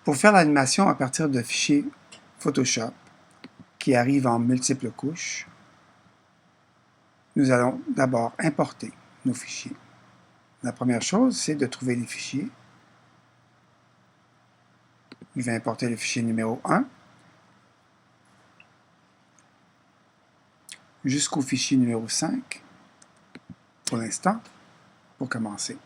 Pour faire l'animation à partir de fichiers Photoshop qui arrivent en multiples couches, nous allons d'abord importer nos fichiers. La première chose, c'est de trouver les fichiers. Je vais importer le fichier numéro 1 jusqu'au fichier numéro 5 pour l'instant, pour commencer.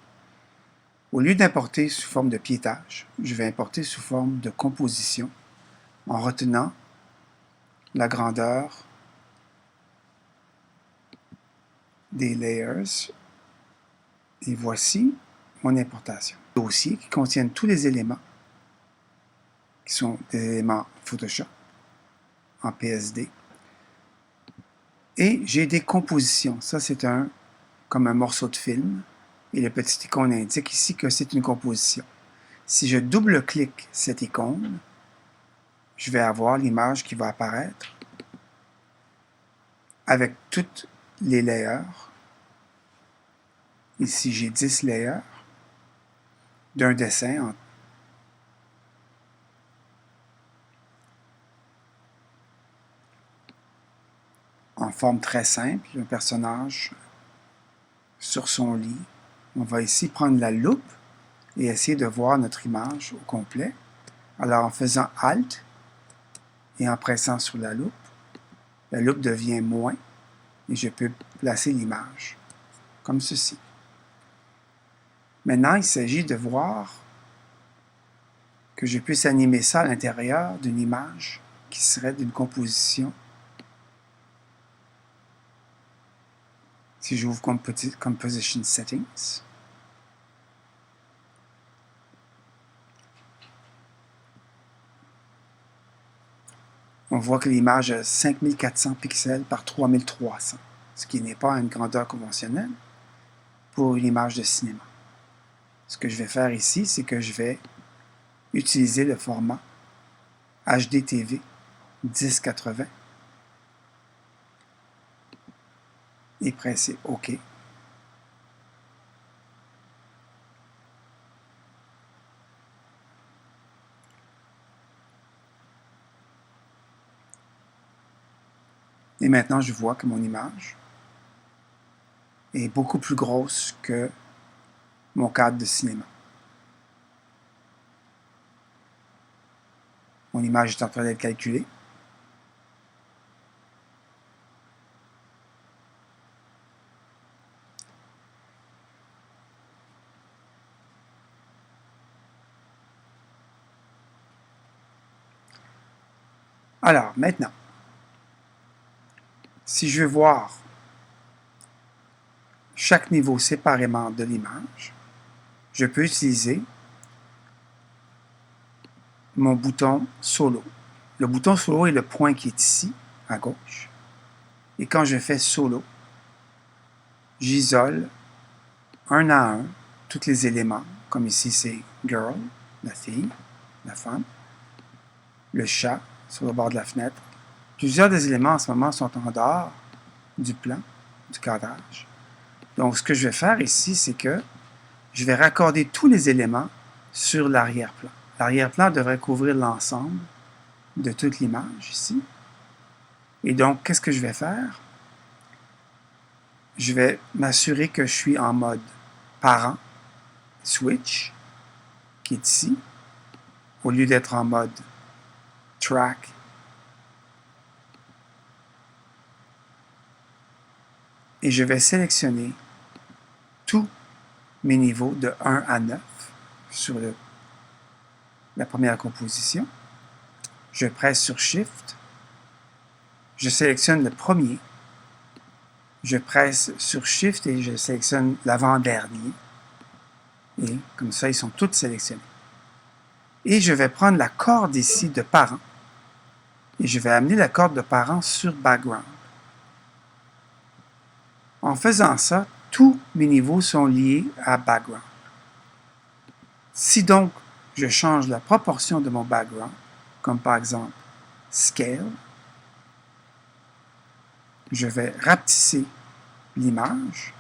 Au lieu d'importer sous forme de piétage, je vais importer sous forme de composition en retenant la grandeur des layers. Et voici mon importation. Dossier qui contient tous les éléments qui sont des éléments Photoshop en PSD. Et j'ai des compositions. Ça, c'est comme un morceau de film. Et le petit icône indique ici que c'est une composition. Si je double-clique cette icône, je vais avoir l'image qui va apparaître avec toutes les layers. Ici, j'ai 10 layers d'un dessin en forme très simple, un personnage sur son lit. On va ici prendre la loupe et essayer de voir notre image au complet. Alors en faisant Alt et en pressant sur la loupe devient moins et je peux placer l'image comme ceci. Maintenant, il s'agit de voir que je puisse animer ça à l'intérieur d'une image qui serait d'une composition. Si j'ouvre Composition Settings, on voit que l'image a 5400 pixels par 3300, ce qui n'est pas une grandeur conventionnelle pour une image de cinéma. Ce que je vais faire ici, c'est que je vais utiliser le format HDTV 1080 et presser OK. Et maintenant, je vois que mon image est beaucoup plus grosse que mon cadre de cinéma. Mon image est en train d'être calculée. Alors, maintenant, si je veux voir chaque niveau séparément de l'image, je peux utiliser mon bouton Solo. Le bouton Solo est le point qui est ici, à gauche. Et quand je fais Solo, j'isole un à un tous les éléments, comme ici c'est Girl, la fille, la femme, le chat sur le bord de la fenêtre. Plusieurs des éléments en ce moment sont en dehors du plan, du cadrage. Donc ce que je vais faire ici, c'est que je vais raccorder tous les éléments sur l'arrière-plan. L'arrière-plan devrait couvrir l'ensemble de toute l'image ici. Et donc, qu'est-ce que je vais faire? Je vais m'assurer que je suis en mode parent, switch, qui est ici, au lieu d'être en mode track. Et je vais sélectionner tous mes niveaux de 1 à 9 sur la première composition. Je presse sur Shift. Je sélectionne le premier. Je presse sur Shift et je sélectionne l'avant-dernier. Et comme ça, ils sont tous sélectionnés. Et je vais prendre la corde ici de parent. Et je vais amener la corde de parent sur Background. En faisant ça, tous mes niveaux sont liés à Background. Si donc je change la proportion de mon background, comme par exemple Scale, je vais rapetisser l'image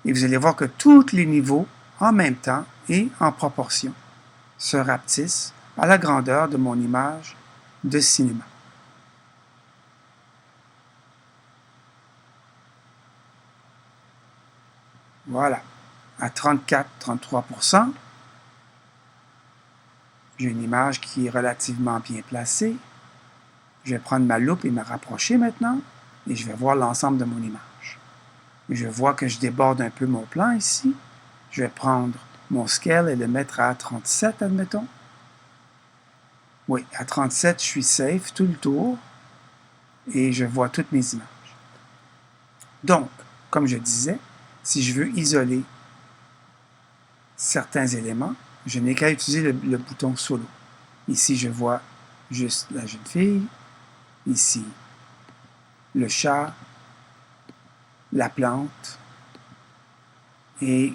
et vous allez voir que tous les niveaux en même temps et en proportion se rapetissent à la grandeur de mon image de cinéma. Voilà, à 34-33%, j'ai une image qui est relativement bien placée. Je vais prendre ma loupe et me rapprocher maintenant, et je vais voir l'ensemble de mon image. Je vois que je déborde un peu mon plan ici. Je vais prendre mon scale et le mettre à 37, admettons. Oui, à 37, je suis safe tout le tour, et je vois toutes mes images. Donc, comme je disais, si je veux isoler certains éléments, je n'ai qu'à utiliser le bouton solo. Ici, je vois juste la jeune fille. Ici, le chat, la plante. Et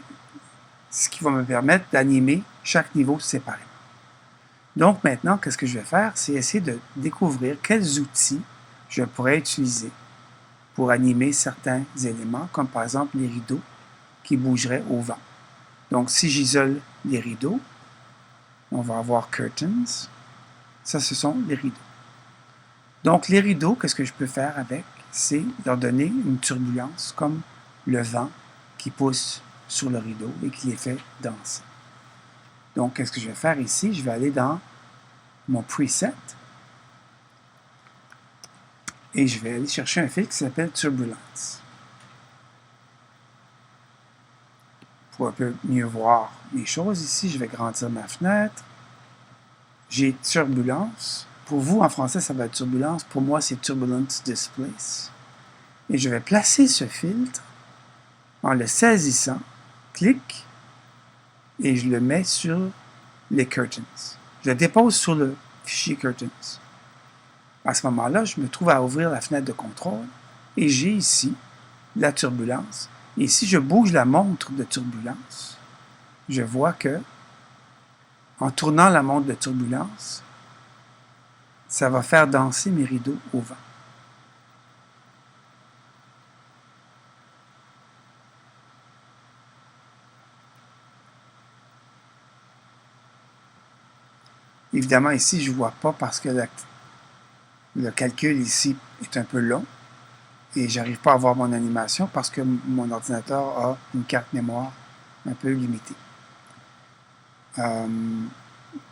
ce qui va me permettre d'animer chaque niveau séparément. Donc maintenant, qu'est-ce que je vais faire? C'est essayer de découvrir quels outils je pourrais utiliser pour animer certains éléments, comme par exemple les rideaux qui bougeraient au vent. Donc si j'isole les rideaux, on va avoir curtains. Ça, ce sont les rideaux. Donc les rideaux, qu'est-ce que je peux faire avec? C'est leur donner une turbulence, comme le vent qui pousse sur le rideau et qui les fait danser. Donc, qu'est-ce que je vais faire ici? Je vais aller dans mon preset et je vais aller chercher un fil qui s'appelle Turbulence. Pour un peu mieux voir les choses ici, je vais grandir ma fenêtre. J'ai Turbulence. Pour vous, en français, ça va être Turbulence. Pour moi, c'est Turbulence Displace. Et je vais placer ce filtre en le saisissant. Clic. Et je le mets sur les curtains. Je le dépose sur le fichier curtains. À ce moment-là, je me trouve à ouvrir la fenêtre de contrôle et j'ai ici la turbulence. Et si je bouge la montre de turbulence, je vois que, en tournant la montre de turbulence, ça va faire danser mes rideaux au vent. Évidemment, ici, je ne vois pas parce que le calcul ici est un peu long et j'arrive pas à voir mon animation parce que mon ordinateur a une carte mémoire un peu limitée.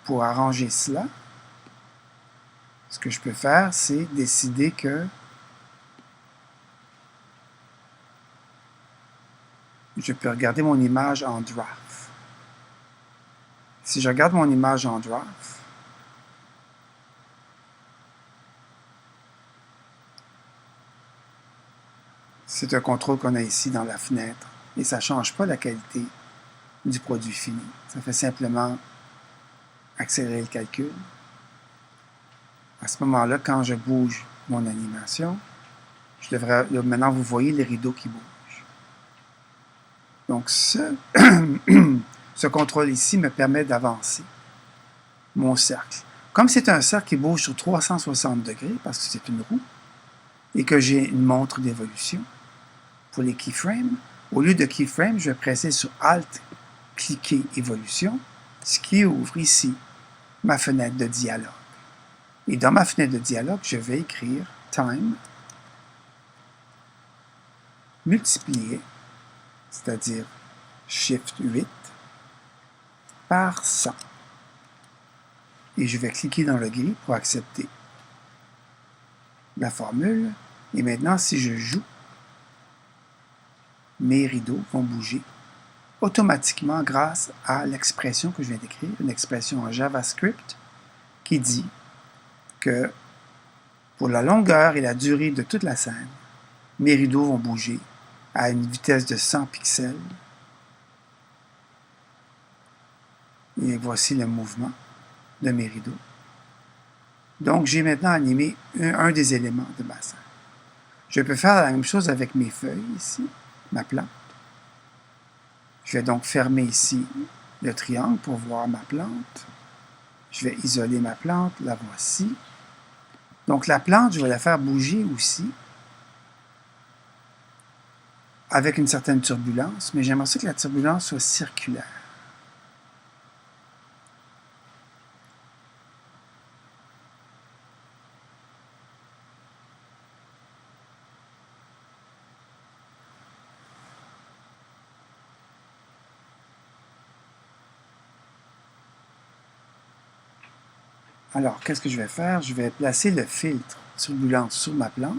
Pour arranger cela, ce que je peux faire, c'est décider que je peux regarder mon image en draft. Si je regarde mon image en draft, c'est un contrôle qu'on a ici dans la fenêtre et ça ne change pas la qualité du produit fini. Ça fait simplement accélérer le calcul. À ce moment-là, quand je bouge mon animation, maintenant vous voyez les rideaux qui bougent. Donc ce contrôle ici me permet d'avancer mon cercle. Comme c'est un cercle qui bouge sur 360 degrés, parce que c'est une roue, et que j'ai une montre d'évolution, pour les keyframes, au lieu de keyframe, je vais presser sur Alt, cliquer évolution, ce qui ouvre ici ma fenêtre de dialogue. Et dans ma fenêtre de dialogue, je vais écrire time multiplié, c'est-à-dire Shift 8, par 100. Et je vais cliquer dans le gris pour accepter la formule. Et maintenant, si je joue, mes rideaux vont bouger automatiquement grâce à l'expression que je viens d'écrire, une expression en JavaScript qui dit que pour la longueur et la durée de toute la scène, mes rideaux vont bouger à une vitesse de 100 pixels. Et voici le mouvement de mes rideaux. Donc, j'ai maintenant animé un des éléments de ma scène. Je peux faire la même chose avec mes feuilles ici, ma plante. Je vais donc fermer ici le triangle pour voir ma plante. Je vais isoler ma plante, la voici. Donc la plante, je vais la faire bouger aussi avec une certaine turbulence, mais j'aimerais que la turbulence soit circulaire. Alors, qu'est-ce que je vais faire? Je vais placer le filtre turbulence sur ma plante.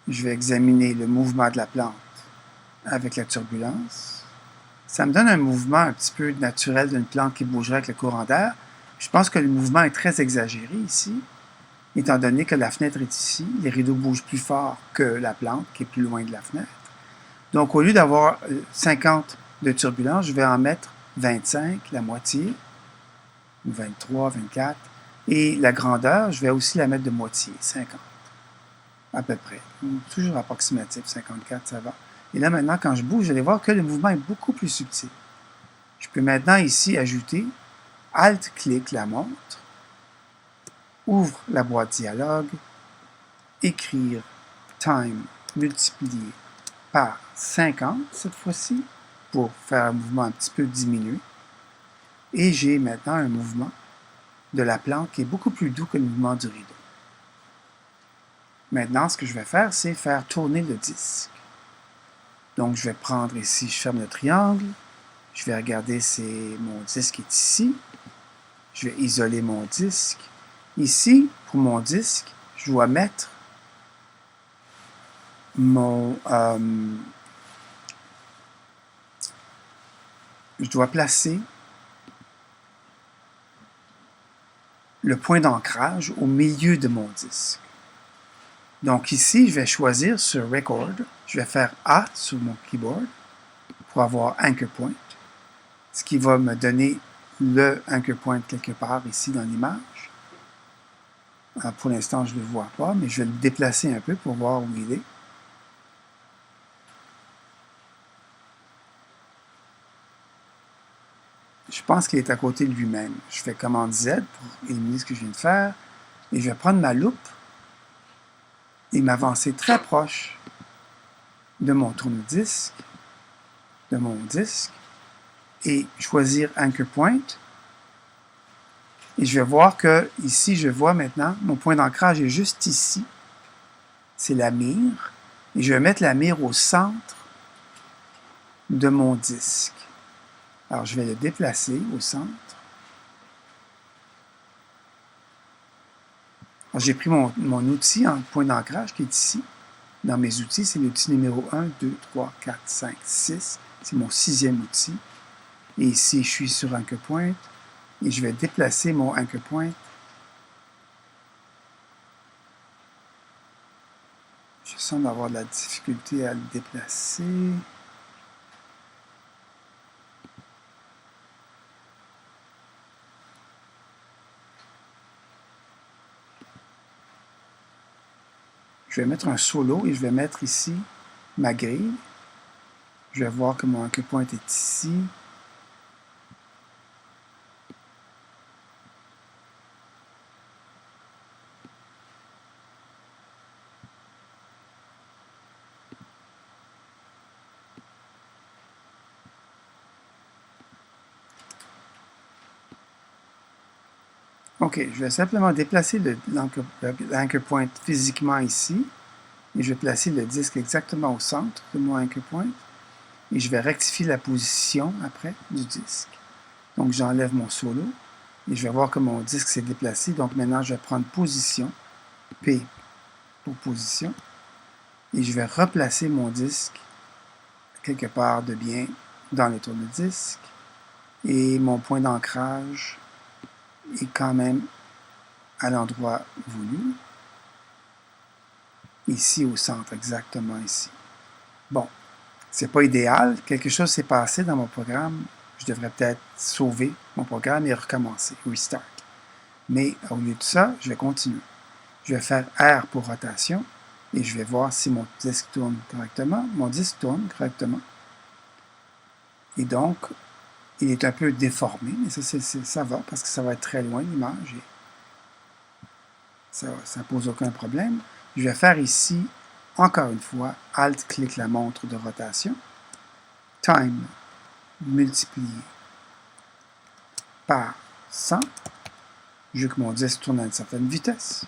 Je vais examiner le mouvement de la plante avec la turbulence. Ça me donne un mouvement un petit peu naturel d'une plante qui bougerait avec le courant d'air. Je pense que le mouvement est très exagéré ici, étant donné que la fenêtre est ici. Les rideaux bougent plus fort que la plante, qui est plus loin de la fenêtre. Donc, au lieu d'avoir 50 de turbulence, je vais en mettre 25, la moitié, ou 23, 24. Et la grandeur, je vais aussi la mettre de moitié, 50, à peu près. Toujours approximatif, 54, ça va. Et là, maintenant, quand je bouge, vous allez voir que le mouvement est beaucoup plus subtil. Je peux maintenant ici ajouter Alt-clic la montre, ouvre la boîte dialogue, écrire time multiplié par 50 cette fois-ci, pour faire un mouvement un petit peu diminué. Et j'ai maintenant un mouvement de la plante qui est beaucoup plus doux que le mouvement du rideau. Maintenant, ce que je vais faire, c'est faire tourner le disque. Donc, je vais prendre ici, je ferme le triangle, je vais regarder si mon disque est ici. Je vais isoler mon disque. Ici, pour mon disque, je dois mettre mon... je dois placer le point d'ancrage au milieu de mon disque. Donc ici, je vais choisir sur Record, je vais faire A sur mon keyboard pour avoir Anchor Point, ce qui va me donner le Anchor Point quelque part ici dans l'image. Pour l'instant, je ne le vois pas, mais je vais le déplacer un peu pour voir où il est. Je pense qu'il est à côté de lui-même. Je fais commande Z pour éliminer ce que je viens de faire, et je vais prendre ma loupe et m'avancer très proche de mon tourne-disque, de mon disque, et choisir Anchor Point. Et je vais voir que ici, je vois maintenant, mon point d'ancrage est juste ici. C'est la mire. Et je vais mettre la mire au centre de mon disque. Alors, je vais le déplacer au centre. J'ai pris mon outil en point d'ancrage qui est ici. Dans mes outils, c'est l'outil numéro 1, 2, 3, 4, 5, 6. C'est mon 6e outil. Et ici, je suis sur Anchor Point. Et je vais déplacer mon Anchor Point. Je semble avoir de la difficulté à le déplacer. Je vais mettre un solo et je vais mettre ici ma grille. Je vais voir que mon Anchor Point est ici. OK, je vais simplement déplacer l'Anchor Point physiquement ici. Et je vais placer le disque exactement au centre de mon Anchor Point. Et je vais rectifier la position après du disque. Donc j'enlève mon solo. Et je vais voir que mon disque s'est déplacé. Donc maintenant, je vais prendre position. P pour position. Et je vais replacer mon disque quelque part de bien dans le tourne-disque. Et mon point d'ancrage est quand même à l'endroit voulu. Ici au centre, exactement ici. Bon, c'est pas idéal. Quelque chose s'est passé dans mon programme. Je devrais peut-être sauver mon programme et recommencer, restart. Mais au lieu de ça, je vais continuer. Je vais faire R pour rotation et je vais voir si mon disque tourne correctement. Mon disque tourne correctement. Et donc, il est un peu déformé, mais ça va parce que ça va être très loin l'image. Ça ne pose aucun problème. Je vais faire ici, encore une fois, Alt-clic la montre de rotation. Time multiplié par 100. Je veux que mon disque tourne à une certaine vitesse.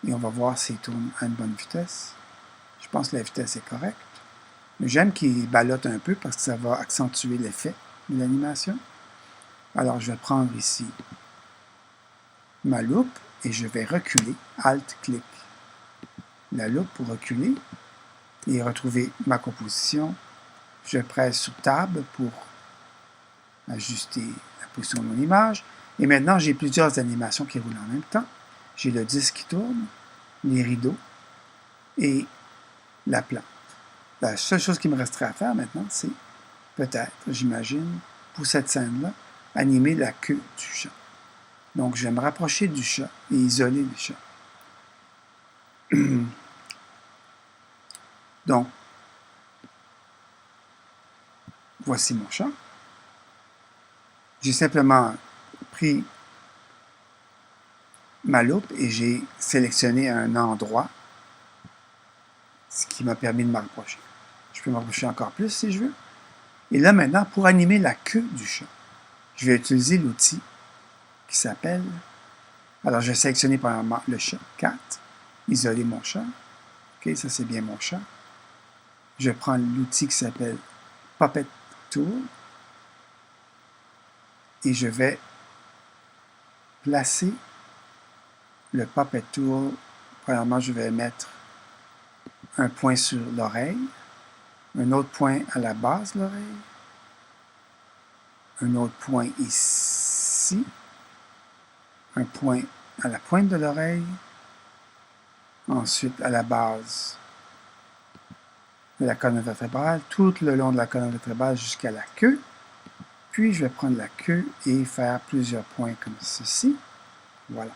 Et on va voir s'il tourne à une bonne vitesse. Je pense que la vitesse est correcte. Mais j'aime qu'il ballotte un peu parce que ça va accentuer l'effet de l'animation. Alors, je vais prendre ici ma loupe et je vais reculer, Alt-clic la loupe pour reculer et retrouver ma composition. Je presse sur Tab pour ajuster la position de mon image. Et maintenant, j'ai plusieurs animations qui roulent en même temps. J'ai le disque qui tourne, les rideaux et la plante. La seule chose qui me resterait à faire maintenant, c'est peut-être, j'imagine, pour cette scène-là, animer la queue du chat. Donc, je vais me rapprocher du chat et isoler le chat. Donc, voici mon chat. J'ai simplement pris ma loupe et j'ai sélectionné un endroit, ce qui m'a permis de me rapprocher. Je peux me rapprocher encore plus si je veux. Et là, maintenant, pour animer la queue du chat, je vais utiliser l'outil qui s'appelle... Alors, je vais sélectionner premièrement le chat, cat, isoler mon chat. OK, ça c'est bien mon chat. Je prends l'outil qui s'appelle Puppet Tool et je vais placer le Puppet Tool. Premièrement, je vais mettre un point sur l'oreille, un autre point à la base de l'oreille, un autre point ici, un point à la pointe de l'oreille, ensuite à la base de la colonne vertébrale, tout le long de la colonne vertébrale jusqu'à la queue. Puis je vais prendre la queue et faire plusieurs points comme ceci. Voilà.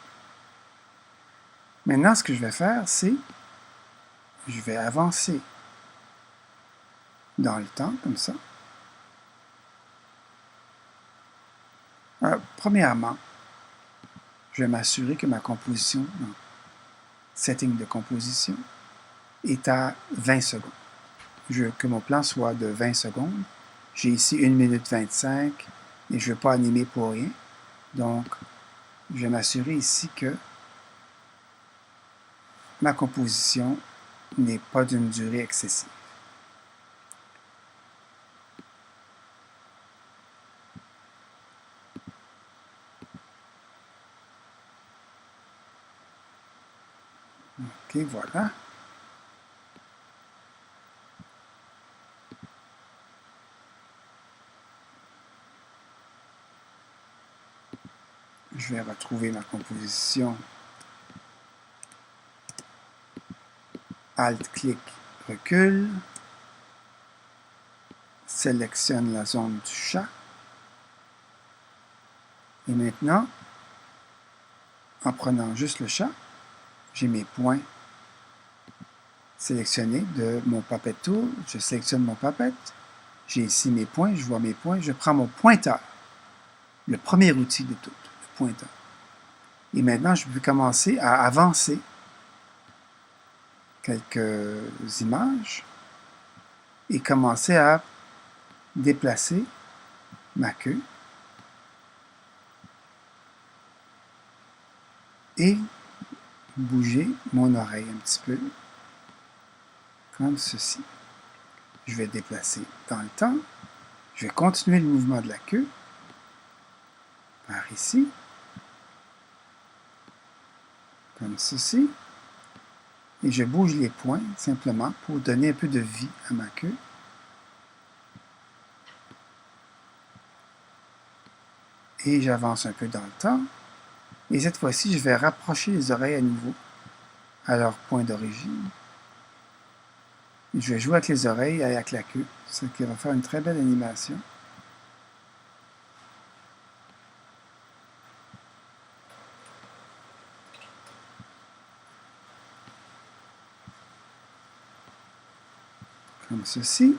Maintenant, ce que je vais faire, c'est je vais avancer dans le temps, comme ça. Alors, premièrement, je vais m'assurer que ma composition, setting de composition, est à 20 secondes. Je veux que mon plan soit de 20 secondes. J'ai ici 1 minute 25 et je ne veux pas animer pour rien. Donc, je vais m'assurer ici que ma composition n'est pas d'une durée excessive. OK, voilà. Je vais retrouver ma composition. Alt-clic, recule. Sélectionne la zone du chat. Et maintenant, en prenant juste le chat, j'ai mes points sélectionnés de mon Puppet Tool. Je sélectionne mon Puppet. J'ai ici mes points, je vois mes points. Je prends mon pointeur, le premier outil de tout, le pointeur. Et maintenant, je peux commencer à avancer quelques images et commencer à déplacer ma queue et bouger mon oreille un petit peu, comme ceci. Je vais déplacer dans le temps. Je vais continuer le mouvement de la queue par ici, comme ceci. Et je bouge les points simplement pour donner un peu de vie à ma queue. Et j'avance un peu dans le temps. Et cette fois-ci, je vais rapprocher les oreilles à nouveau à leur point d'origine. Je vais jouer avec les oreilles et avec la queue, ce qui va faire une très belle animation. Comme ceci.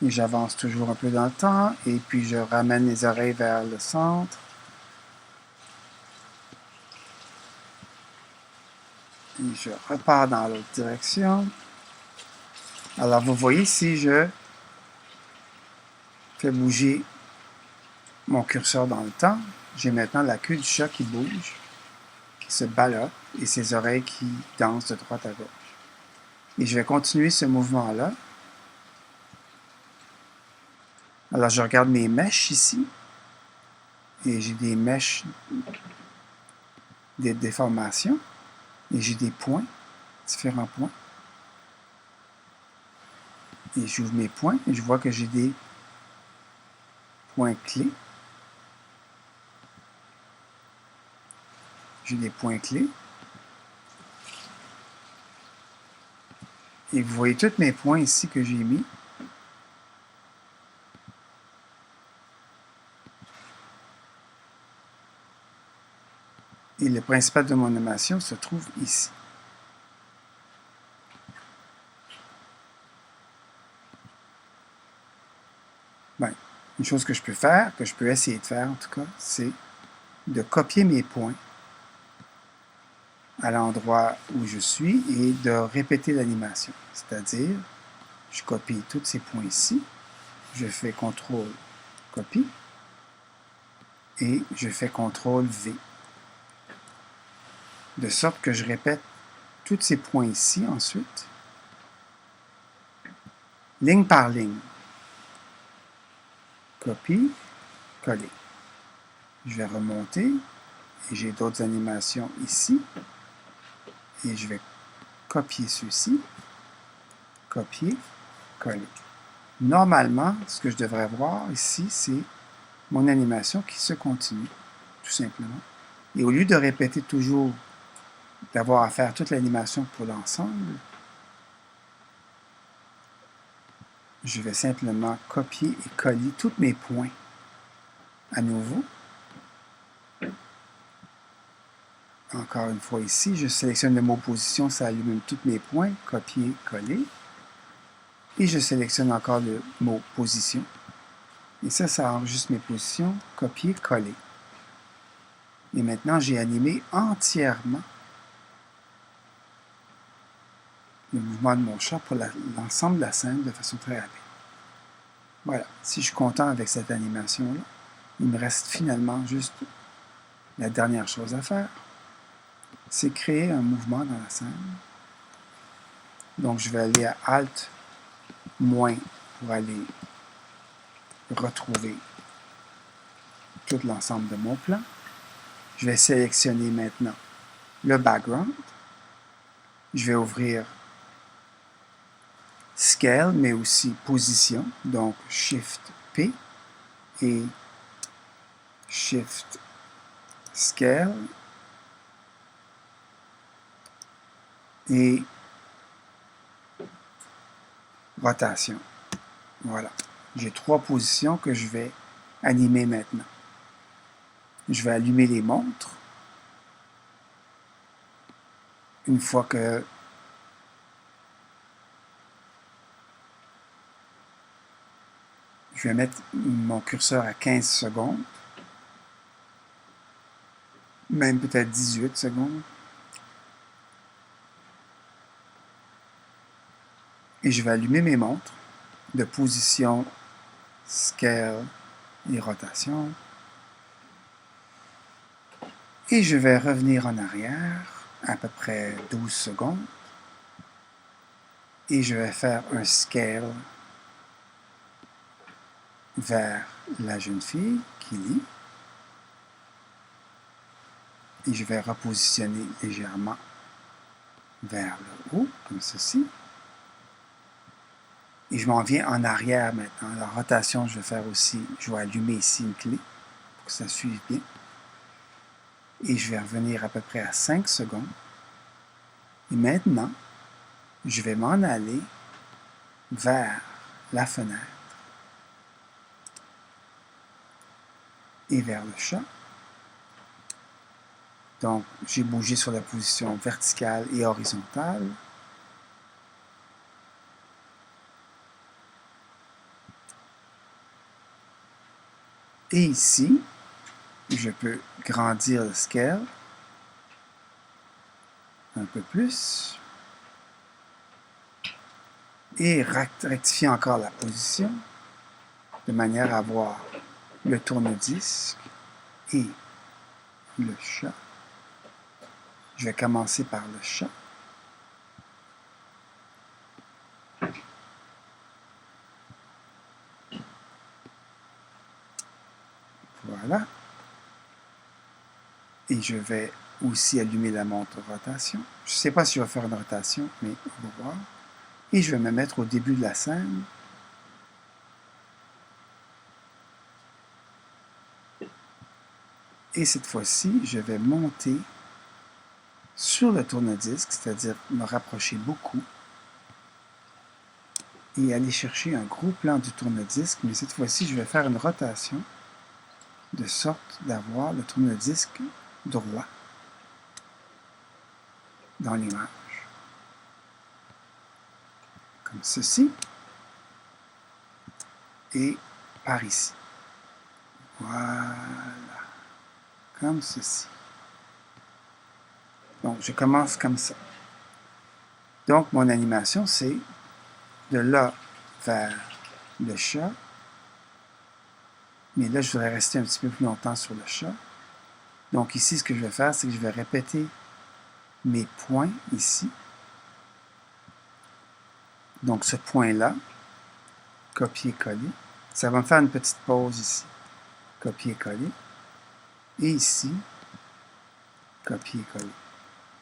Et j'avance toujours un peu dans le temps. Et puis, je ramène les oreilles vers le centre. Et je repars dans l'autre direction. Alors, vous voyez, si je fais bouger mon curseur dans le temps, j'ai maintenant la queue du chat qui bouge, qui se ballotte, et ses oreilles qui dansent de droite à gauche. Et je vais continuer ce mouvement-là. Alors, je regarde mes mèches ici. Et j'ai des mèches, des déformations. Et j'ai des points, différents points. Et j'ouvre mes points et je vois que j'ai des points clés. J'ai des points clés. Et vous voyez tous mes points ici que j'ai mis. Et le principal de mon animation se trouve ici. Bien, une chose que je peux faire, que je peux essayer de faire en tout cas, c'est de copier mes points à l'endroit où je suis et de répéter l'animation. C'est-à-dire, je copie tous ces points ici, je fais CTRL copie et je fais CTRL V. De sorte que je répète tous ces points ici ensuite, ligne par ligne. Copie, coller. Je vais remonter et j'ai d'autres animations ici. Et je vais copier ceci, copier, coller. Normalement, ce que je devrais voir ici, c'est mon animation qui se continue, tout simplement. Et au lieu de répéter toujours, d'avoir à faire toute l'animation pour l'ensemble, je vais simplement copier et coller tous mes points à nouveau. Encore une fois ici, je sélectionne le mot position, ça allume tous mes points, copier, coller. Et je sélectionne encore le mot position. Et ça enregistre mes positions, copier, coller. Et maintenant, j'ai animé entièrement le mouvement de mon chat pour l'ensemble de la scène de façon très rapide. Voilà, si je suis content avec cette animation-là, il me reste finalement juste la dernière chose à faire, c'est créer un mouvement dans la scène. Donc, je vais aller à Alt, moins, pour aller retrouver tout l'ensemble de mon plan. Je vais sélectionner maintenant le background. Je vais ouvrir Scale, mais aussi Position, donc Shift-P et Shift-Scale et Rotation. Voilà. J'ai 3 positions que je vais animer maintenant. Je vais allumer les montres. Une fois que je vais mettre mon curseur à 15 secondes, même peut-être 18 secondes. Et je vais allumer mes montres de position, scale et rotation. Et je vais revenir en arrière à peu près 12 secondes. Et je vais faire un scale vers la jeune fille qui lit. Et je vais repositionner légèrement vers le haut, comme ceci. Et je m'en viens en arrière maintenant. La rotation, je vais faire aussi, je vais allumer ici une clé pour que ça suive bien. Et je vais revenir à peu près à 5 secondes. Et maintenant, je vais m'en aller vers la fenêtre et vers le chat. Donc, j'ai bougé sur la position verticale et horizontale. Et ici, je peux grandir le scale un peu plus et rectifier encore la position de manière à avoir le tourne-disque et le chat. Je vais commencer par le chat. Voilà. Et je vais aussi allumer la montre rotation. Je ne sais pas si je vais faire une rotation, mais on va voir. Et je vais me mettre au début de la scène. Et cette fois-ci, je vais monter sur le tourne-disque, c'est-à-dire me rapprocher beaucoup et aller chercher un gros plan du tourne-disque, mais cette fois-ci, je vais faire une rotation de sorte d'avoir le tourne-disque droit dans l'image. Comme ceci. Et par ici. Voilà. Comme ceci. Donc, je commence comme ça. Donc, mon animation, c'est de là vers le chat. Mais là, je voudrais rester un petit peu plus longtemps sur le chat. Donc, ici, ce que je vais faire, c'est que je vais répéter mes points ici. Donc, ce point-là, copier-coller. Ça va me faire une petite pause ici. Copier-coller. Et ici, copier-coller.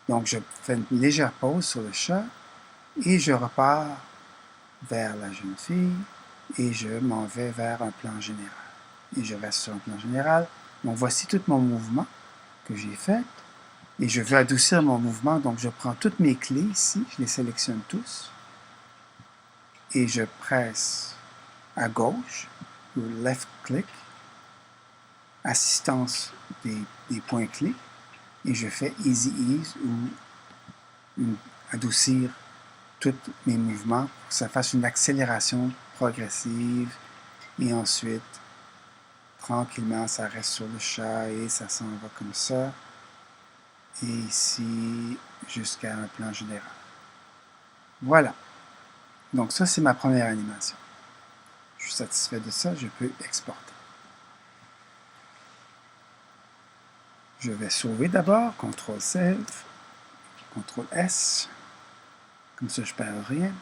Donc, je fais une légère pause sur le chat et je repars vers la jeune fille et je m'en vais vers un plan général. Et je reste sur un plan général. Donc, voici tout mon mouvement que j'ai fait. Et je veux adoucir mon mouvement, donc je prends toutes mes clés ici, je les sélectionne tous. Et je presse à gauche, ou left click, assistance des points clés. Et je fais Easy Ease ou adoucir tous mes mouvements pour que ça fasse une accélération progressive. Et ensuite, tranquillement, ça reste sur le chat et ça s'en va comme ça. Et ici, jusqu'à un plan général. Voilà. Donc ça, c'est ma première animation. Je suis satisfait de ça, je peux exporter. Je vais sauver d'abord, CTRL Save, CTRL S, comme ça je ne perds rien.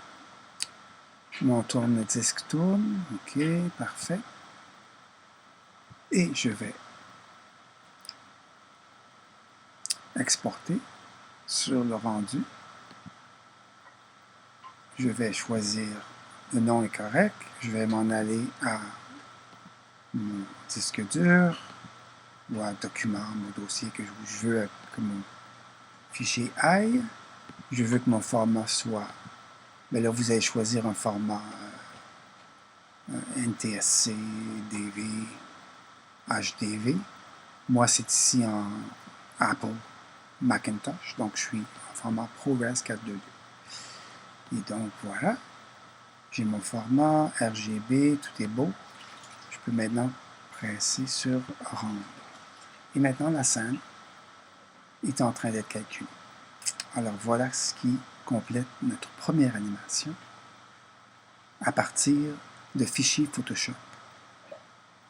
Mon tourne-disque tourne, ok, parfait. Et je vais exporter sur le rendu. Je vais choisir le nom est correct. Je vais m'en aller à mon disque dur ou à document, mon dossier que je veux que mon fichier aille. Je veux que mon format soit... Mais là, vous allez choisir un format NTSC, DV, HDV. Moi, c'est ici en Apple Macintosh, donc je suis en format ProRes 422. Et donc, voilà. J'ai mon format, RGB, tout est beau. Je peux maintenant presser sur Rendre. Et maintenant, la scène est en train d'être calculée. Alors, voilà ce qui complète notre première animation à partir de fichiers Photoshop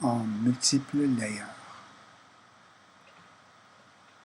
en multiples layers.